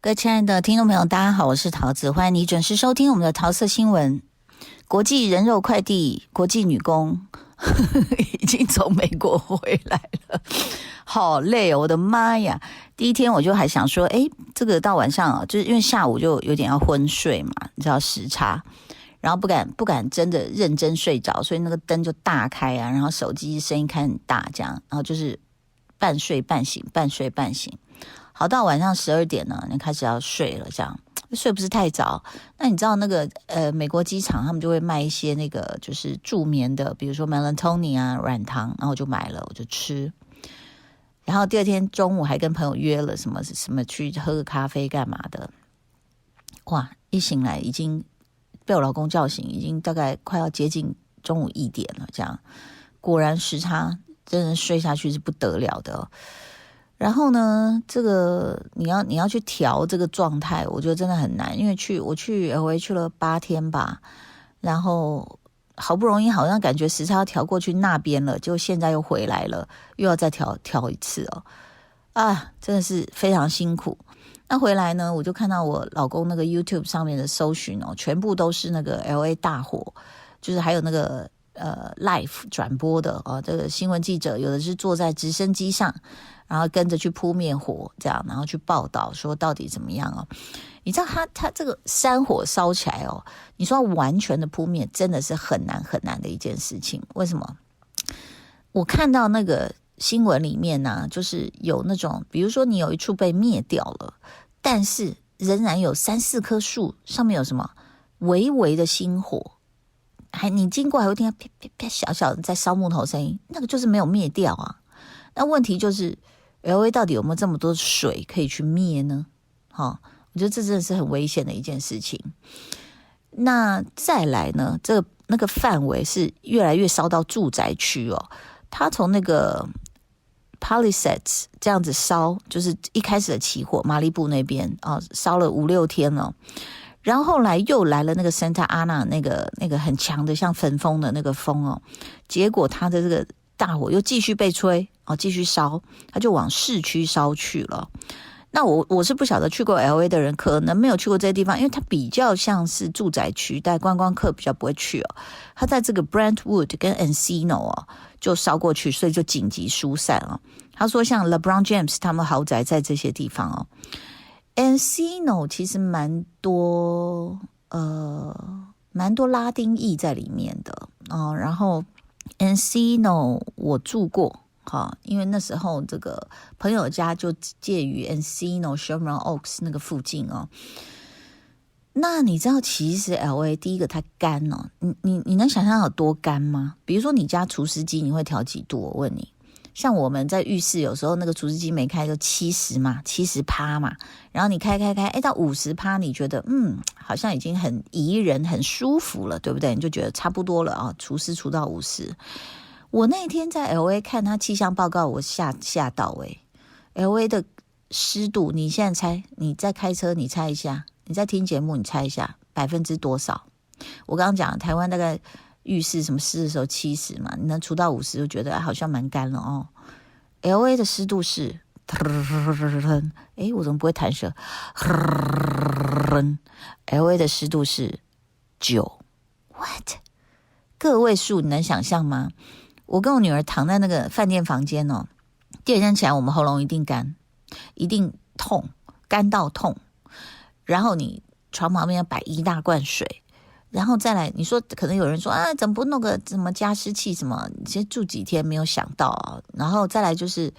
各位亲爱的听众朋友，大家好，我是桃子，欢迎你准时收听我们的桃色新闻。国际人肉快递国际女工已经从美国回来了，好累哦，我的妈呀！第一天我就还想说，这个到晚上就是因为下午就有点要昏睡嘛，你知道时差，然后不敢真的认真睡着，所以那个灯就大开啊，然后手机声音开很大这样，然后就是半睡半醒，半睡半醒。好，到晚上12点呢，你开始要睡了，这样睡不是太早。那你知道那个美国机场他们就会卖一些那个就是助眠的，比如说 melatonin 啊软糖，然后我就买了，我就吃。然后第二天中午还跟朋友约了什么去喝个咖啡干嘛的。哇，一醒来已经被我老公叫醒，已经大概快要接近中午1点了，这样果然时差真的睡下去是不得了的哦。然后呢，这个你要去调这个状态，我觉得真的很难，因为我去 LA 去了8天吧，然后好不容易好像感觉时差要调过去那边了，结果现在又回来了，又要再调一次哦，啊，真的是非常辛苦。那回来呢，我就看到我老公那个 YouTube 上面的搜寻哦，全部都是那个 LA 大火，就是还有那个live 转播的哦，这个新闻记者有的是坐在直升机上，然后跟着去扑灭火，这样，然后去报道说到底怎么样哦。你知道他这个山火烧起来哦，你说完全的扑灭真的是很难很难的一件事情。为什么？我看到那个新闻里面呢，就是有那种，比如说你有一处被灭掉了，但是仍然有3-4棵树上面有什么微微的星火，你经过还会听到啪啪啪小小的在烧木头声音，那个就是没有灭掉啊。那问题就是LA 到底有没有这么多水可以去灭呢？我觉得这真的是很危险的一件事情。那再来呢，那个范围是越来越烧到住宅区哦。它从那个 Palisades 这样子烧，就是一开始的起火，马利布那边烧了5-6天了。然后后来又来了那个 Santa Ana 那个很强的像焚风的那个风哦，结果它的这个大火又继续被吹继续烧，它就往市区烧去了。那我是不晓得去过 LA 的人可能没有去过这些地方，因为它比较像是住宅区，但观光客比较不会去哦。它在这个 Brentwood 跟 Encino 就烧过去，所以就紧急疏散哦。他说像 LeBron James 他们豪宅在这些地方哦。Encino 其实蛮多拉丁裔在里面的哦。然后 Encino 我住过。因为那时候这个朋友家就介于 Encino、Sherman Oaks 那个附近哦。那你知道其实 LA 第一个它干哦，你能想象有多干吗？比如说你家除湿机你会调几度？我问你，像我们在浴室有时候那个除湿机没开就70嘛，70%嘛，然后你开到50%，你觉得好像已经很宜人很舒服了，对不对？你就觉得差不多了啊，除湿除到50。我那天在 LA 看他气象报告，我吓到LA 的湿度，你现在猜，你在开车你猜一下，你在听节目你猜一下%多少？我刚刚讲台湾大概浴室什么湿的时候70嘛，你能除到50就觉得好像蛮干了哦。LA 的湿度是我怎么不会弹舌？LA 的湿度是9 What？ 个位数，你能想象吗？我跟我女儿躺在那个饭店房间哦，第二天起来我们喉咙一定干，一定痛，干到痛。然后你床旁边要摆一大罐水，然后再来，你说可能有人说怎么不弄个什么加湿器什么？其实住几天没有想到啊。然后再来就是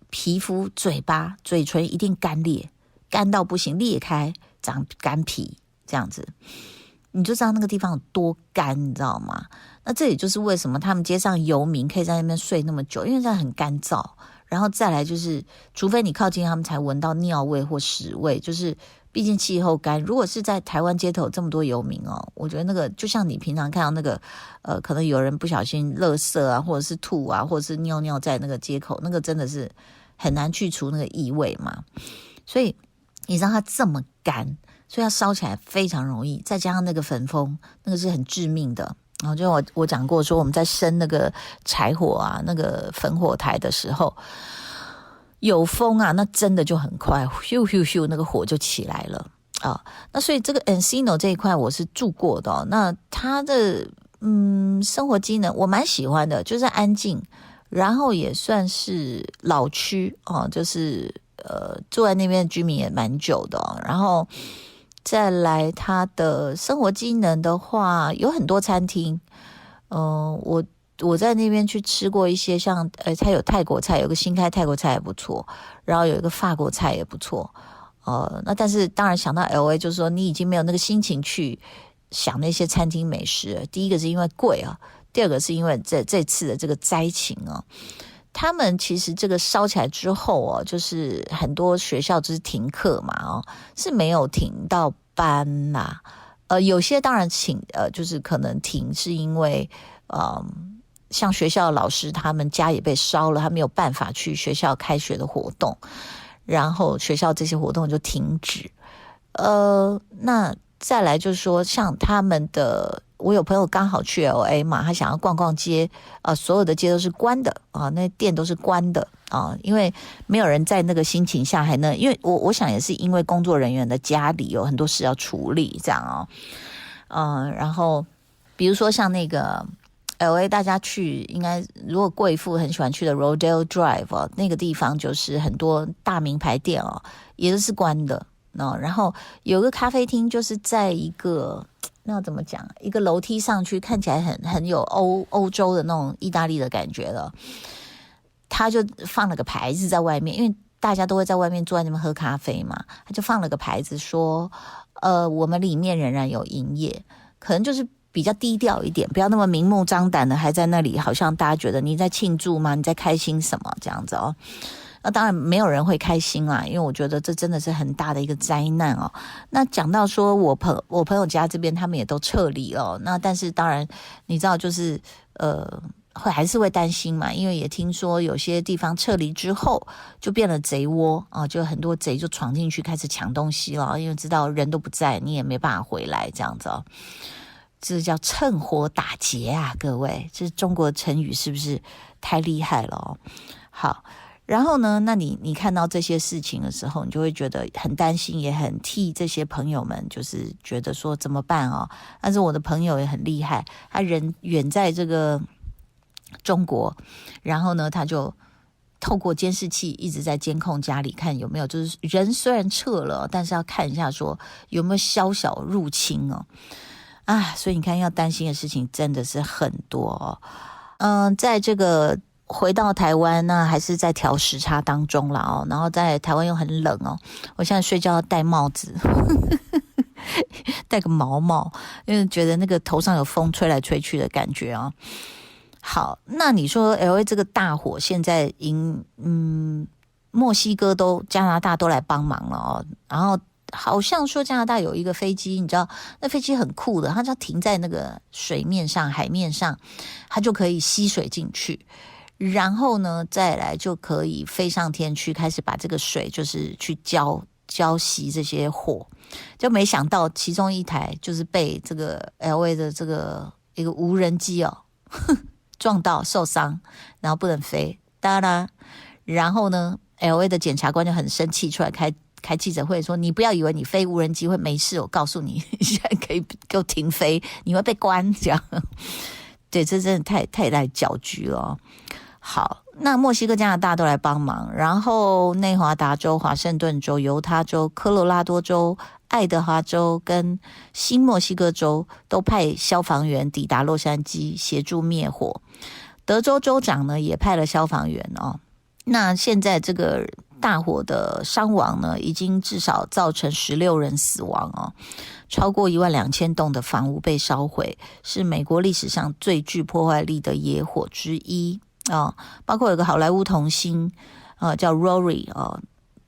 皮肤、嘴巴、嘴唇一定干裂，干到不行，裂开长干皮这样子。你就知道那个地方有多干，你知道吗？那这也就是为什么他们街上游民可以在那边睡那么久，因为它很干燥。然后再来就是，除非你靠近他们才闻到尿味或屎味，就是毕竟气候干。如果是在台湾街头这么多游民哦，我觉得那个就像你平常看到那个可能有人不小心垃圾啊，或者是吐啊，或者是尿尿在那个街口，那个真的是很难去除那个异味嘛。所以你知道它这么干，所以它烧起来非常容易，再加上那个焚风，那个是很致命的。然后就我讲过说，我们在生那个柴火啊，那个焚火台的时候，有风啊，那真的就很快，咻咻咻，那个火就起来了啊。那所以这个 Encino 这一块我是住过的哦，那它的生活机能我蛮喜欢的，就是安静，然后也算是老区哦，就是住在那边的居民也蛮久的哦，然后再来它的生活机能的话，有很多餐厅，我在那边去吃过一些像它有泰国菜，有个新开泰国菜也不错，然后有一个法国菜也不错，那但是当然想到 LA 就是说你已经没有那个心情去想那些餐厅美食了，第一个是因为贵啊，第二个是因为这次的这个灾情啊，他们其实这个烧起来之后哦，就是很多学校就是停课嘛哦，是没有停到班啦，有些当然就是可能停是因为像学校的老师他们家也被烧了，他没有办法去学校开学的活动，然后学校这些活动就停止。那再来就是说像他们的，我有朋友刚好去 LA 嘛，他想要逛逛街，所有的街都是关的啊，那店都是关的啊，因为没有人在那个心情下还能，因为我想也是因为工作人员的家里有很多事要处理这样然后比如说像那个LA 大家去应该如果贵妇很喜欢去的 Rodeo Drive 那个地方就是很多大名牌店也都是关的然后有个咖啡厅就是在一个那怎么讲一个楼梯上去，看起来很有欧洲的那种意大利的感觉了，他就放了个牌子在外面，因为大家都会在外面坐在那边喝咖啡嘛，他就放了个牌子说我们里面仍然有营业，可能就是比较低调一点，不要那么明目张胆的还在那里，好像大家觉得你在庆祝吗？你在开心什么这样子那当然没有人会开心啦，因为我觉得这真的是很大的一个灾难那讲到说我朋友家这边他们也都撤离了那但是当然你知道就是还是会担心嘛，因为也听说有些地方撤离之后就变了贼窝就很多贼就闯进去开始抢东西了，因为知道人都不在，你也没办法回来这样子这叫趁火打劫啊，各位，这是中国成语是不是太厉害了好，然后呢，那你看到这些事情的时候，你就会觉得很担心，也很替这些朋友们，就是觉得说怎么办但是我的朋友也很厉害，他人远在这个中国，然后呢，他就透过监视器一直在监控家里，看有没有就是人虽然撤了，但是要看一下说有没有宵小入侵所以你看要担心的事情真的是很多在这个回到台湾那还是在调时差当中啦然后在台湾又很冷我现在睡觉要戴帽子戴个毛帽，因为觉得那个头上有风吹来吹去的感觉好，那你说 LA 这个大火现在墨西哥加拿大都来帮忙了然后好像说加拿大有一个飞机，你知道那飞机很酷的，它就停在那个水面上海面上，它就可以吸水进去，然后呢再来就可以飞上天去开始把这个水就是去浇熄这些火，就没想到其中一台就是被这个 LA 的这个一个无人机撞到受伤，然后不能飞哒啦，然后呢 LA 的检察官就很生气，出来开记者会说，你不要以为你飞无人机会没事，我告诉你现在可以给我停飞，你会被关这样对，这真的太来搅局了好，那墨西哥加拿大都来帮忙，然后内华达州、华盛顿州、犹他州、科罗拉多州、爱德华州跟新墨西哥州都派消防员抵达洛杉矶协助灭火，德州州长呢也派了消防员那现在这个大火的伤亡呢，已经至少造成16人死亡超过12000栋的房屋被烧毁，是美国历史上最具破坏力的野火之一包括有个好莱坞童星叫 Rory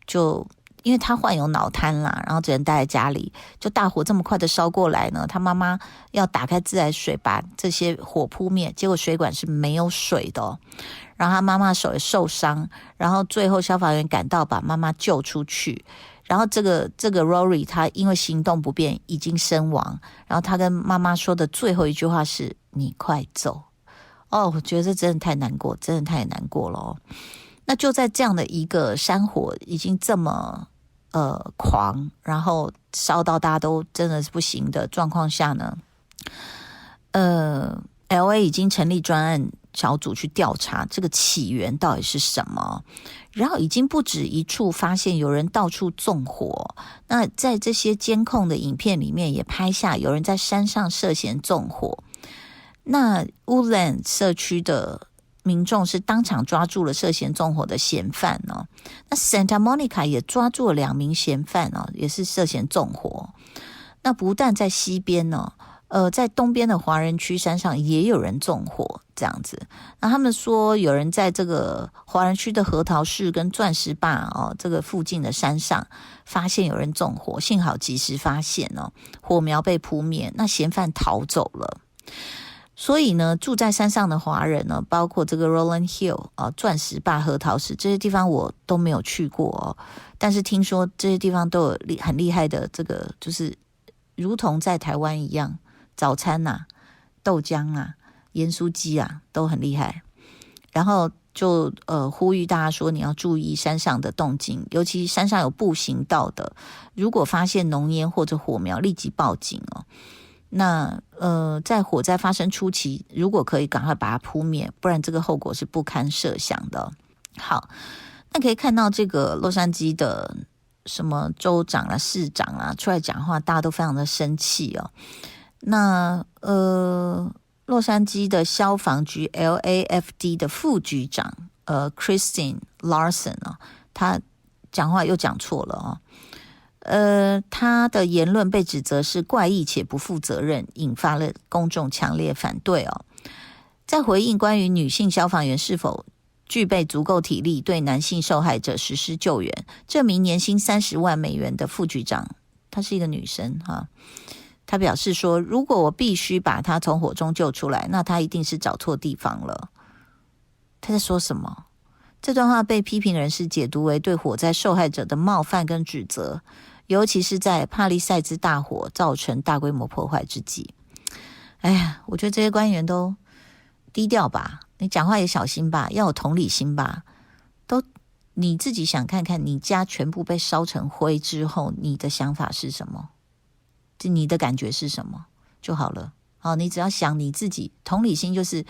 就因为他患有脑瘫啦，然后只能待在家里，就大火这么快的烧过来呢，他妈妈要打开自来水把这些火扑灭，结果水管是没有水的然后他妈妈手也受伤，然后最后消防员赶到把妈妈救出去，然后这个 Rory 他因为行动不便已经身亡，然后他跟妈妈说的最后一句话是你快走我觉得这真的太难过，真的太难过了那就在这样的一个山火已经这么狂，然后烧到大家都真的是不行的状况下呢，LA 已经成立专案小组去调查这个起源到底是什么，然后已经不止一处发现有人到处纵火，那在这些监控的影片里面也拍下有人在山上涉嫌纵火，那 Woodland 社区的民众是当场抓住了涉嫌纵火的嫌犯哦。那 Santa Monica 也抓住了2名嫌犯哦，也是涉嫌纵火。那不但在西边哦，在东边的华人区山上也有人纵火这样子。那他们说有人在这个华人区的核桃市跟钻石坝哦这个附近的山上发现有人纵火，幸好及时发现哦，火苗被扑灭，那嫌犯逃走了。所以呢，住在山上的华人呢，包括这个 Rolling Hill 钻石坝、核桃市这些地方我都没有去过哦，但是听说这些地方都有很厉害的这个，就是如同在台湾一样，早餐啊、豆浆啊、盐酥鸡啊都很厉害。然后就呼吁大家说，你要注意山上的动静，尤其山上有步行道的，如果发现浓烟或者火苗，立即报警哦。那在火灾发生初期，如果可以赶快把它扑灭，不然这个后果是不堪设想的。好，那可以看到这个洛杉矶的什么州长啊、市长啊出来讲话，大家都非常的生气哦。那洛杉矶的消防局 LAFD 的副局长Christine Larson 哦，他讲话又讲错了哦。他的言论被指责是怪异且不负责任，引发了公众强烈反对哦。在回应关于女性消防员是否具备足够体力对男性受害者实施救援，这名年薪30万美元的副局长，她是一个女生哈，她表示说，如果我必须把她从火中救出来，那她一定是找错地方了。她在说什么？这段话被批评人士解读为对火灾受害者的冒犯跟指责，尤其是在帕利塞兹大火造成大规模破坏之际。哎呀，我觉得这些官员都低调吧，你讲话也小心吧，要有同理心吧。都你自己想看看，你家全部被烧成灰之后，你的想法是什么？你的感觉是什么就好了。好，你只要想你自己，同理心就是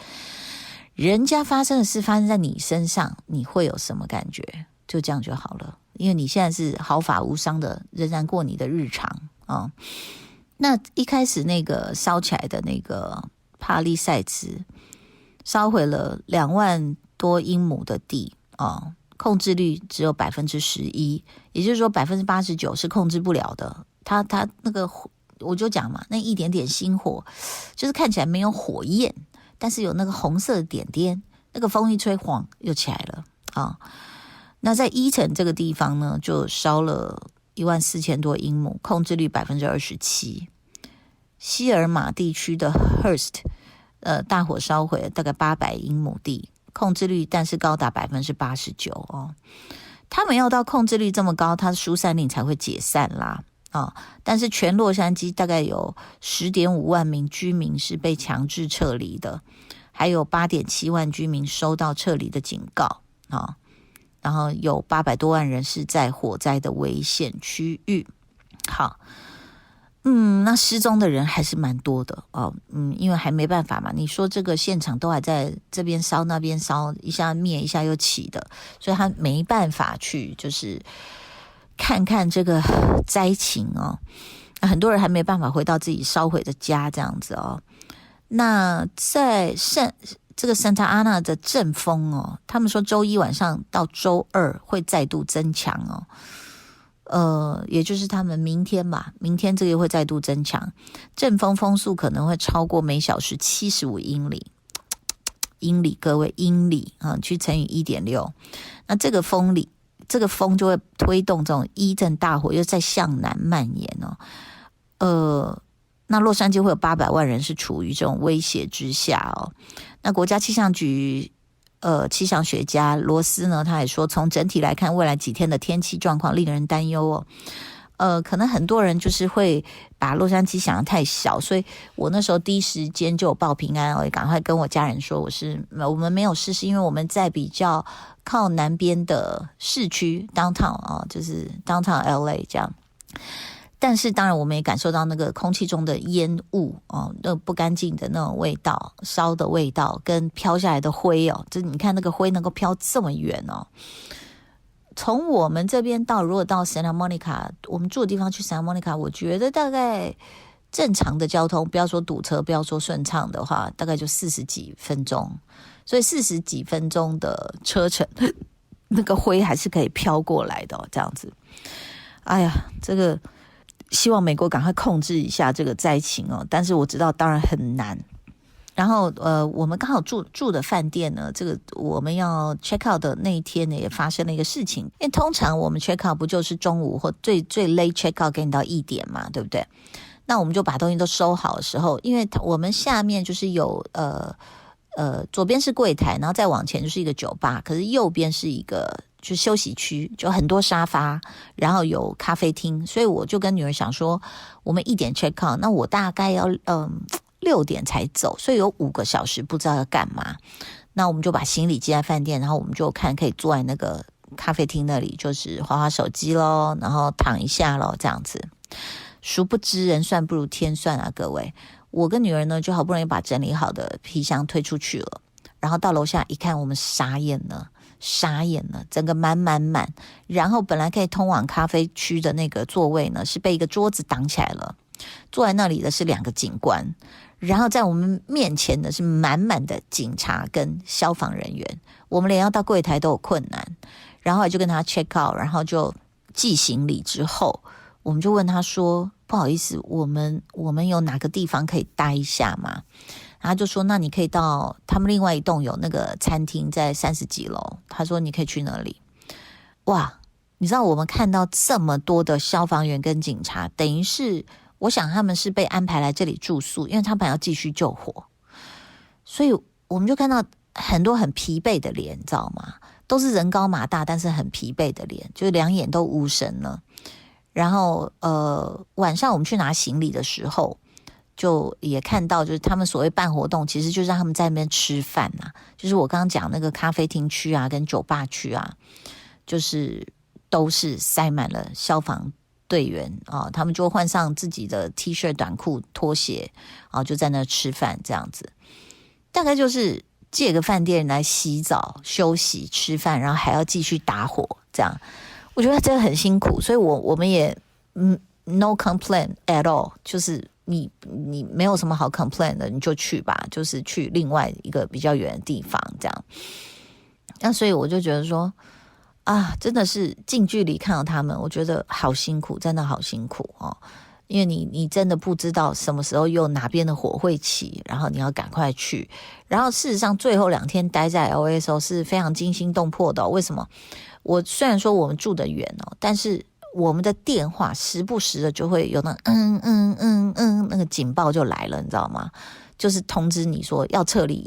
人家发生的事发生在你身上，你会有什么感觉？就这样就好了。因为你现在是毫发无伤的，仍然过你的日常啊。那一开始那个烧起来的那个帕利塞兹，烧毁了2万多英亩的地啊，控制率只有11%，也就是说89%是控制不了的。它那个我就讲嘛，那一点点星火，就是看起来没有火焰，但是有那个红色的点点，那个风一吹，晃又起来了啊。那在伊城这个地方呢，就烧了14000多英亩，控制率27%。希尔玛地区的 Hearst，大火烧毁了大概800英亩地，控制率但是高达89%哦。他们要到控制率这么高，它的疏散令才会解散啦啊。但是全洛杉矶大概有10.5万名居民是被强制撤离的，还有8.7万居民收到撤离的警告啊。然后有800多万人是在火灾的危险区域。好，那失踪的人还是蛮多的哦。因为还没办法嘛，你说这个现场都还在这边烧那边烧，一下灭一下又起的，所以他没办法去就是看看这个灾情哦。很多人还没办法回到自己烧毁的家这样子哦。那在这个 Santa Ana 的阵风哦，他们说周一晚上到周二会再度增强哦，也就是他们明天吧，明天这个会再度增强，阵风风速可能会超过每小时75英里，各位英里啊，去乘以 1.6， 那这个风就会推动这种一阵大火又再向南蔓延哦，那洛杉矶会有800万人是处于这种威胁之下哦。那国家气象局气象学家罗斯呢，他也说，从整体来看，未来几天的天气状况令人担忧哦。可能很多人就是会把洛杉矶想得太小，所以我那时候第一时间就有报平安，我也赶快跟我家人说我们没有事，是因为我们在比较靠南边的市区 downtown 就是 downtown LA 这样。但是当然我们也感受到那个空气中的烟雾那不干净的那种味道，烧的味道跟飘下来的灰就你看那个灰能够飘这么远从我们这边如果到 Santa Monica， 我们住的地方去 Santa Monica， 我觉得大概正常的交通，不要说堵车，不要说顺畅的话，大概就40几分钟，所以40几分钟的车程那个灰还是可以飘过来的这样子。哎呀，这个希望美国赶快控制一下这个灾情但是我知道当然很难。然后我们刚好住的饭店呢，这个我们要 check out 的那一天呢，也发生了一个事情。因为通常我们 check out 不就是中午或最 late check out 给你到1点嘛，对不对？那我们就把东西都收好的时候，因为我们下面就是有左边是柜台，然后再往前就是一个酒吧，可是右边是一个就休息区，就很多沙发，然后有咖啡厅，所以我就跟女儿想说，我们1点 check out， 那我大概要6点才走，所以有5个小时不知道要干嘛。那我们就把行李寄在饭店，然后我们就看可以坐在那个咖啡厅那里，就是滑滑手机咯，然后躺一下咯，这样子。殊不知人算不如天算啊，各位。我跟女儿呢，就好不容易把整理好的皮箱推出去了，然后到楼下一看，我们傻眼了，整个满。然后本来可以通往咖啡区的那个座位呢，是被一个桌子挡起来了。坐在那里的是2个警官，然后在我们面前的是满满的警察跟消防人员，我们连要到柜台都有困难。然后就跟他 check out， 然后就寄行李之后，我们就问他说，不好意思，我们有哪个地方可以待一下吗？然后他就说，那你可以到他们另外一栋有那个餐厅在30几楼，他说你可以去那里。哇，你知道我们看到这么多的消防员跟警察，等于是我想他们是被安排来这里住宿，因为他们要继续救火，所以我们就看到很多很疲惫的脸，你知道吗？都是人高马大，但是很疲惫的脸，就是2眼都无神了。然后晚上我们去拿行李的时候，就也看到就是他们所谓办活动，其实就是让他们在那边吃饭就是我刚刚讲那个咖啡厅区啊跟酒吧区啊，就是都是塞满了消防队员他们就换上自己的 T 恤短裤拖鞋就在那吃饭这样子。大概就是借个饭店来洗澡休息吃饭，然后还要继续打火这样。我觉得这个很辛苦，所以我们也no complain at all， 就是你没有什么好 complain 的，你就去吧，就是去另外一个比较远的地方这样。那所以我就觉得说真的是近距离看到他们，我觉得好辛苦，真的好辛苦因为你真的不知道什么时候又哪边的火会起，然后你要赶快去。然后事实上最后2天待在 LA 的时候是非常惊心动魄的为什么？我虽然说我们住得远但是我们的电话时不时的就会有那那个警报就来了，你知道吗？就是通知你说要撤离。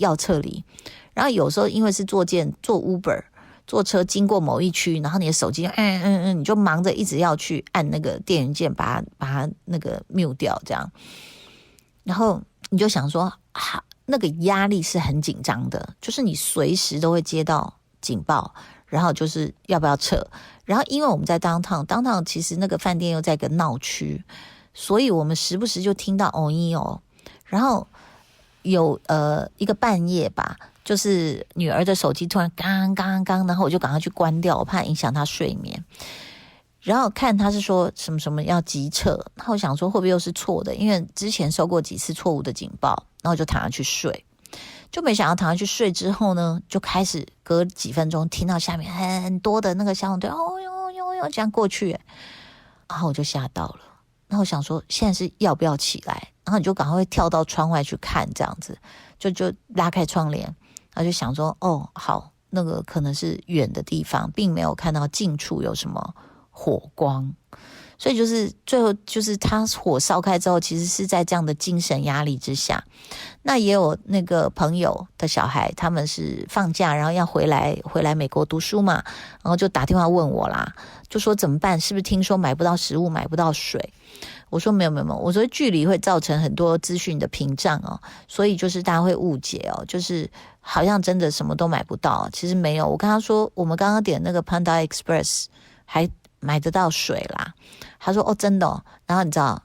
然后有时候因为是坐 Uber 坐车经过某一区，然后你的手机你就忙着一直要去按那个电源键把它那个 mute 掉这样。然后你就想说那个压力是很紧张的，就是你随时都会接到警报，然后就是要不要撤。然后因为我们在 downtown 其实那个饭店又在一个闹区，所以我们时不时就听到然后有一个半夜吧，就是女儿的手机突然刚，然后我就赶快去关掉，我怕影响她睡眠。然后看他是说什么什么要急撤，然后我想说会不会又是错的，因为之前收过几次错误的警报，然后就躺下去睡，就没想到躺下去睡之后呢，就开始隔几分钟听到下面很多的那个消防队这样过去，然后我就吓到了，然后我想说现在是要不要起来，然后你就赶快跳到窗外去看这样子，就拉开窗帘，然后就想说好，那个可能是远的地方，并没有看到近处有什么火光，所以就是最后就是他火烧开之后，其实是在这样的精神压力之下。那也有那个朋友的小孩，他们是放假然后要回来美国读书嘛，然后就打电话问我啦，就说怎么办，是不是听说买不到食物买不到水？我说没有，我说距离会造成很多资讯的屏障哦，所以就是大家会误解哦，就是好像真的什么都买不到，其实没有。我跟他说我们刚刚点那个 Panda Express 还买得到水啦，他说哦真的哦，然后你知道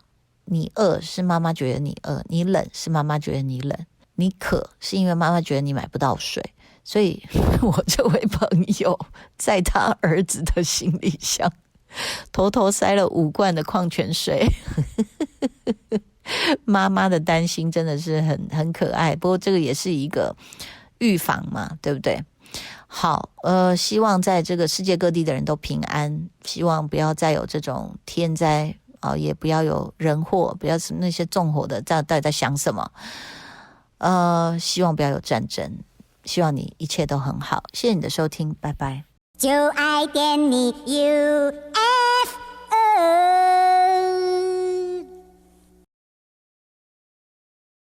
你饿是妈妈觉得你饿，你冷是妈妈觉得你冷，你渴是因为妈妈觉得你买不到水，所以我这位朋友在他儿子的行李箱偷偷塞了5罐的矿泉水妈妈的担心真的是很可爱，不过这个也是一个预防嘛，对不对？好，希望在这个世界各地的人都平安，希望不要再有这种天灾也不要有人祸，不要是那些纵火的，到底在想什么？希望不要有战争，希望你一切都很好。谢谢你的收听，拜拜。就爱点你 UFO。